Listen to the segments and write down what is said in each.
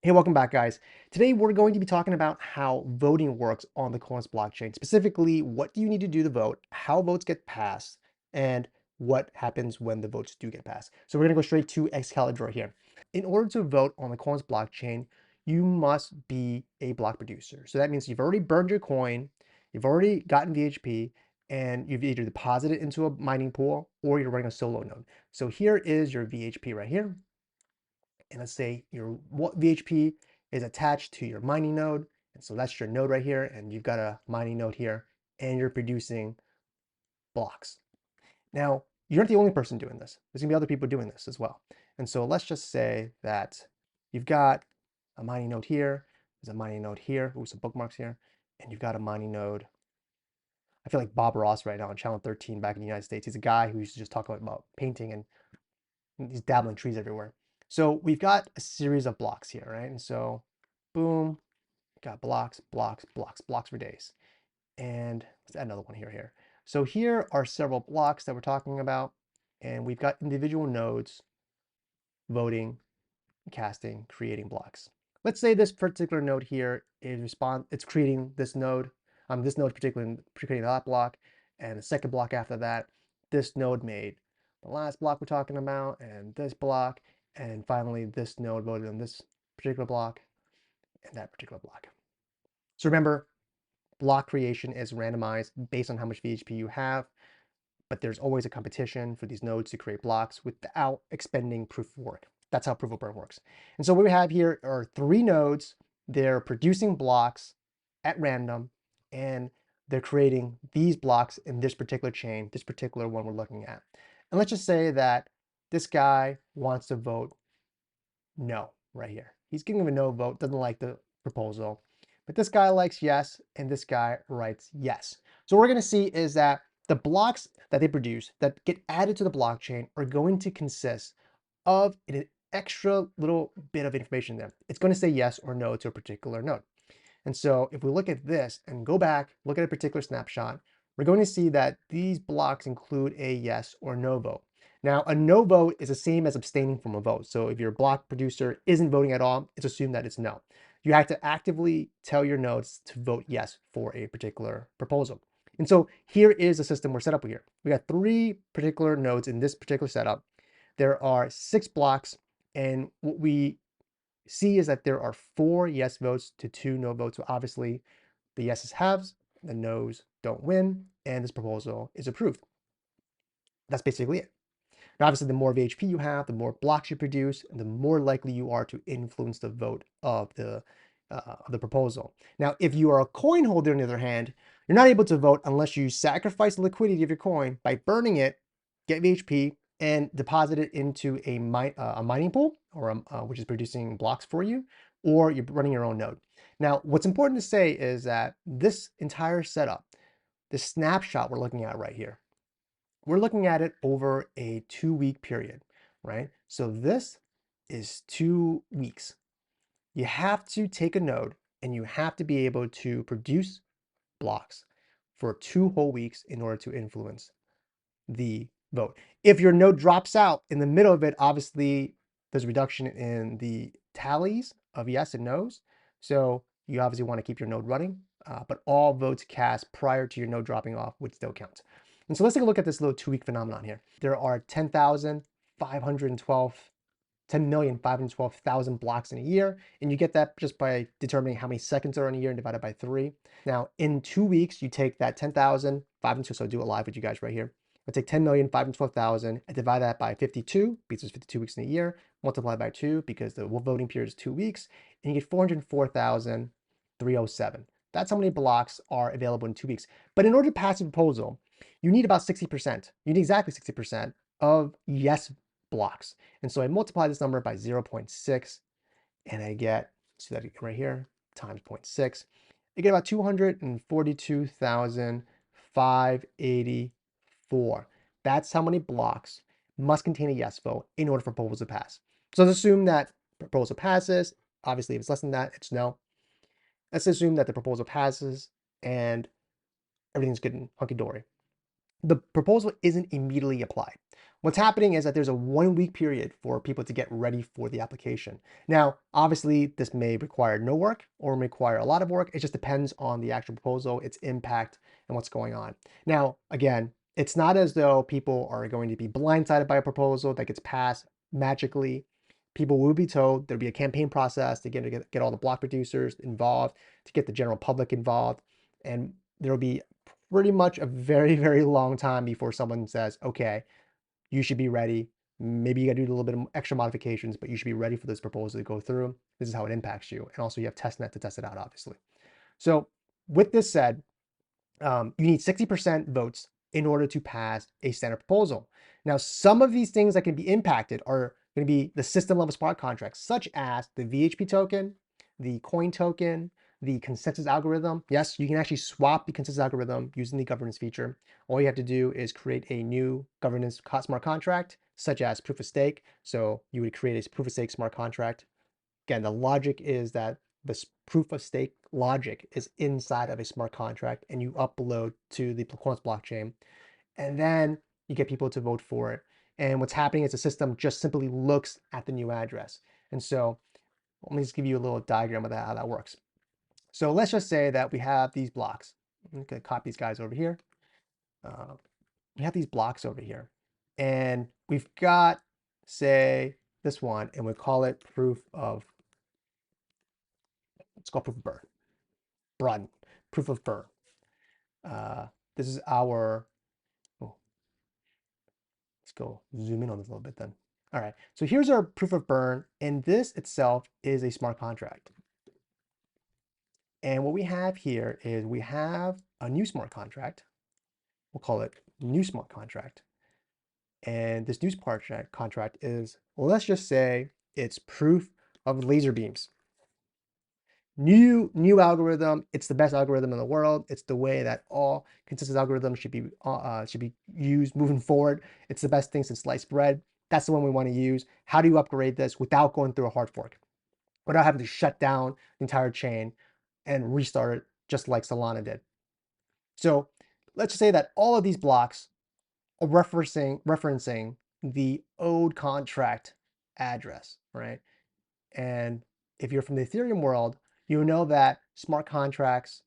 Hey, welcome back, guys. Today we're going to be talking about how voting works on the Koinos blockchain. Specifically, what do you need to do to vote, how votes get passed, and what happens when the votes do get passed. So we're going to go straight to Excalibur here. In order to vote on the Koinos blockchain, you must be a block producer. So that means you've already burned your coin, you've already gotten VHP, and you've either deposited it into a mining pool or you're running a solo node. So here is your VHP right here. And let's say your VHP is attached to your mining node. And so that's your node right here. And you've got a mining node here and you're producing blocks. Now, you're not the only person doing this. There's gonna be other people doing this as well. And so let's just say that you've got a mining node here. There's a mining node here. Ooh, some bookmarks here. And you've got a mining node. I feel like Bob Ross right now on Channel 13 back in the United States. He's a guy who used to just talk about painting and he's dabbling trees everywhere. So we've got a series of blocks here, right? And so boom, got blocks, blocks, blocks, blocks for days. And let's add another one here. So here are several blocks that we're talking about, and we've got individual nodes voting, casting, creating blocks. Let's say this particular node here is it's creating this node, this node particularly creating that block, and the second block after that, this node made the last block we're talking about, and this block, and finally this node voted on this particular block and that particular block. So remember, block creation is randomized based on how much VHP you have, but there's always a competition for these nodes to create blocks without expending proof of work. That's how proof of work works. And so what we have here are three nodes. They're producing blocks at random, and they're creating these blocks in this particular chain, this particular one we're looking at. And let's just say that this guy wants to vote no right here. He's giving a no vote, doesn't like the proposal. But this guy likes yes, and this guy writes yes. So what we're going to see is that the blocks that they produce that get added to the blockchain are going to consist of an extra little bit of information there. It's going to say yes or no to a particular node. And so if we look at this and go back, look at a particular snapshot, we're going to see that these blocks include a yes or no vote. Now, a no vote is the same as abstaining from a vote. So if your block producer isn't voting at all, it's assumed that it's no. You have to actively tell your nodes to vote yes for a particular proposal. And so here is the system we're set up with here. We got three particular nodes in this particular setup. There are 6 blocks, and what we see is that there are 4 yes votes to 2 no votes. So obviously the yeses have, the no's don't win, and this proposal is approved. That's basically it. Now, obviously, the more VHP you have, the more blocks you produce, and the more likely you are to influence the vote of the proposal. Now, if you are a coin holder, on the other hand, you're not able to vote unless you sacrifice the liquidity of your coin by burning it, get VHP, and deposit it into a mining pool, or which is producing blocks for you, or you're running your own node. Now, what's important to say is that this entire setup, this snapshot we're looking at right here, we're looking at it over a 2-week period, right? So this is 2 weeks. You have to take a node and you have to be able to produce blocks for 2 whole weeks in order to influence the vote. If your node drops out in the middle of it, obviously there's a reduction in the tallies of yes and no's. So you obviously want to keep your node running, but all votes cast prior to your node dropping off would still count. And so let's take a look at this little 2-week phenomenon here. There are 10,512,000 blocks in a year, and you get that just by determining how many seconds are in a year and divide it by 3. Now, in 2 weeks, you take that 10,512, so I'll do it live with you guys right here. I'll take 10,512,000 and divide that by 52, because there's 52 weeks in a year, multiply by 2, because the voting period is 2 weeks, and you get 404,307. That's how many blocks are available in 2 weeks. But in order to pass a proposal, you need about 60%. You need exactly 60% of yes blocks. And so I multiply this number by 0.6, and I get, see that right here, times 0.6. I get about 242,584. That's how many blocks must contain a yes vote in order for proposal to pass. So let's assume that proposal passes. Obviously, if it's less than that, it's no. Let's assume that the proposal passes and everything's good and hunky-dory. The proposal isn't immediately applied. what's happening is that there's a 1 week period for people to get ready for the application. Now, obviously, this may require no work or require a lot of work. It just depends on the actual proposal, its impact, and what's going on. Now, again, it's not as though people are going to be blindsided by a proposal that gets passed magically. People will be told there'll be a campaign process to get all the block producers involved, to get the general public involved, and there'll be pretty much a very, very long time before someone says, okay, you should be ready. Maybe you got to do a little bit of extra modifications, but you should be ready for this proposal to go through. This is how it impacts you. And also you have testnet to test it out, obviously. So with this said, you need 60% votes in order to pass a standard proposal. Now, some of these things that can be impacted are going to be the system level smart contracts, such as the VHP token, the coin token, the consensus algorithm. Yes, you can actually swap the consensus algorithm using the governance feature. All you have to do is create a new governance smart contract, such as proof of stake. So you would create a proof of stake smart contract. Again, the logic is that this proof of stake logic is inside of a smart contract and you upload to the Koinos blockchain. And then you get people to vote for it. And what's happening is the system just simply looks at the new address. And so let me just give you a little diagram of that, how that works. So let's just say that we have these blocks. I'm going to copy these guys over here. We have these blocks over here. And we've got, say, this one, and we call it proof of, let's call proof of burn. Broaden, proof of burn. This is our, oh, let's go zoom in on this a little bit then. All right, so here's our proof of burn, and this itself is a smart contract. And what we have here is we have a new smart contract. We'll call it new smart contract. And this new smart contract is, well, let's just say it's proof of laser beams. New algorithm. It's the best algorithm in the world. It's the way that all consensus algorithms should be used moving forward. It's the best thing since sliced bread. That's the one we want to use. How do you upgrade this without going through a hard fork, without having to shut down the entire chain and restart it just like Solana did? So let's just say that all of these blocks are referencing the old contract address, right? And if you're from the Ethereum world, you know that smart contracts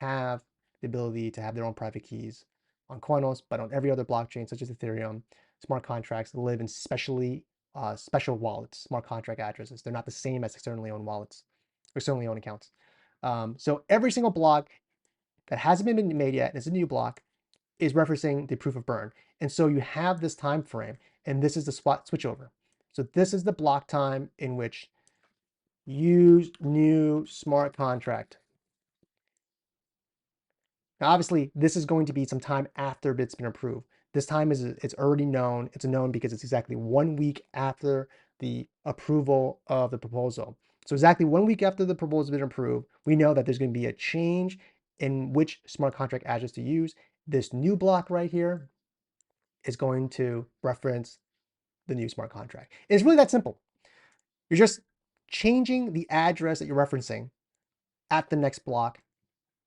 have the ability to have their own private keys on Koinos, but on every other blockchain, such as Ethereum, smart contracts live in special wallets, smart contract addresses. They're not the same as externally owned wallets, or externally owned accounts. So every single block that hasn't been made yet, and it's a new block, is referencing the proof of burn. And so you have this time frame, and this is the spot switchover. So this is the block time in which use new smart contract. Now, obviously, this is going to be some time after it's been approved. This time it's already known. It's known because it's exactly 1 week after the approval of the proposal. So exactly 1 week after the proposal has been approved, we know that there's going to be a change in which smart contract address to use. This new block right here is going to reference the new smart contract. And it's really that simple. You're just changing the address that you're referencing at the next block.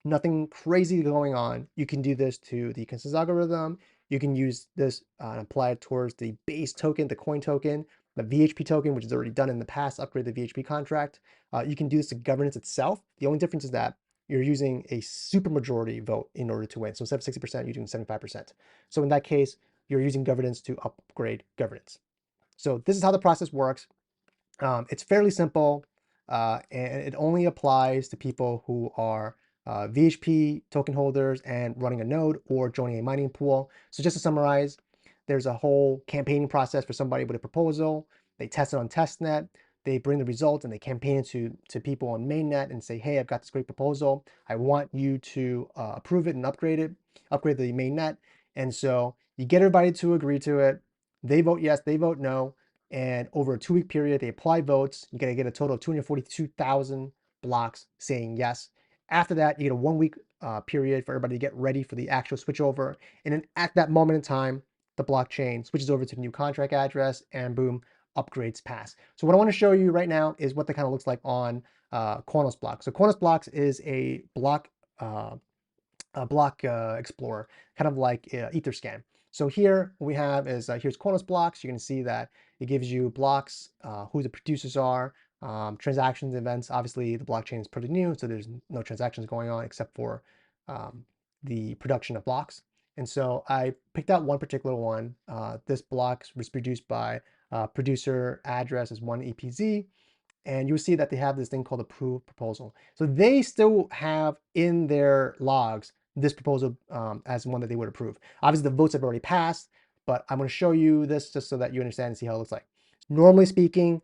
Nothing crazy going on. You can do this to the consensus algorithm. You can use this and apply it towards the base token, the coin token, the VHP token, which is already done in the past, upgrade the VHP contract. You can do this to governance itself. The only difference is that you're using a supermajority vote in order to win. So instead of 60%, you're doing 75%. So in that case, you're using governance to upgrade governance. So this is how the process works. It's fairly simple, and it only applies to people who are VHP token holders and running a node or joining a mining pool. So just to summarize, there's a whole campaigning process for somebody with a proposal. They test it on testnet. They bring the results and they campaign it to people on mainnet and say, hey, I've got this great proposal. I want you to approve it and upgrade the mainnet. And so you get everybody to agree to it. They vote yes, they vote no. And over a 2 week period, they apply votes. You're going to get a total of 242,000 blocks saying yes. After that, you get a 1 week period for everybody to get ready for the actual switchover. And then at that moment in time, the blockchain switches over to the new contract address and boom, upgrades pass. So what I want to show you right now is what that kind of looks like on Koinos block. So Koinos blocks is a block explorer, kind of like Etherscan. So here what we have is here's Koinos blocks. You can see that it gives you blocks, who the producers are, transactions, events. Obviously, the blockchain is pretty new, so there's no transactions going on except for um, the production of blocks. And so I picked out one particular one. This block was produced by producer address is 1EPZ, and you'll see that they have this thing called approved proposal. So they still have in their logs this proposal as one that they would approve. Obviously, the votes have already passed, but I'm going to show you this just so that you understand and see how it looks like. Normally speaking,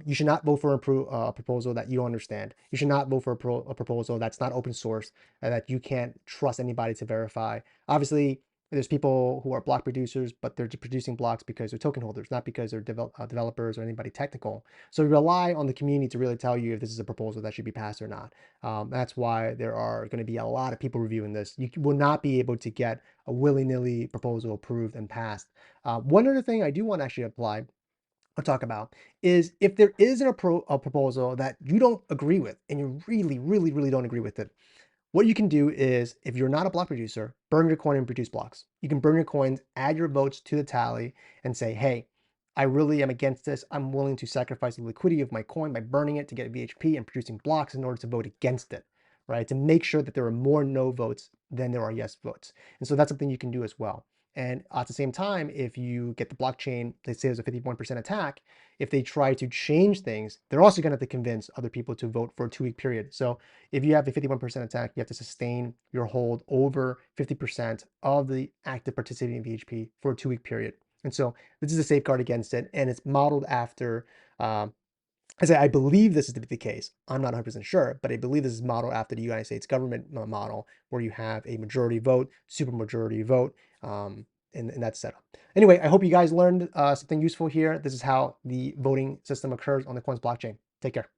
you should not vote for a proposal that you don't understand. You should not vote for a proposal that's not open source and that you can't trust anybody to verify. Obviously, there's people who are block producers, but they're producing blocks because they're token holders, not because they're developers or anybody technical. So we rely on the community to really tell you if this is a proposal that should be passed or not. That's why there are going to be a lot of people reviewing this. You will not be able to get a willy-nilly proposal approved and passed. One other thing I do want to actually apply or talk about is if there is a proposal that you don't agree with and you really, really, really don't agree with it, what you can do is, if you're not a block producer, burn your coin and produce blocks. You can burn your coins, add your votes to the tally, and say, hey, I really am against this. I'm willing to sacrifice the liquidity of my coin by burning it to get VHP and producing blocks in order to vote against it, right? To make sure that there are more no votes than there are yes votes. And so that's something you can do as well. And at the same time, if you get the blockchain, let's say there's a 51% attack, if they try to change things, they're also going to have to convince other people to vote for a 2-week period. So if you have a 51% attack, you have to sustain your hold over 50% of the active participating VHP for a 2-week period. And so this is a safeguard against it, and it's modeled after, I say I believe this is to be the case. I'm not 100% sure, but I believe this is modeled after the United States government model, where you have a majority vote, supermajority vote, in that setup. Anyway, I hope you guys learned something useful here. This is how the voting system occurs on the Coins blockchain. Take care.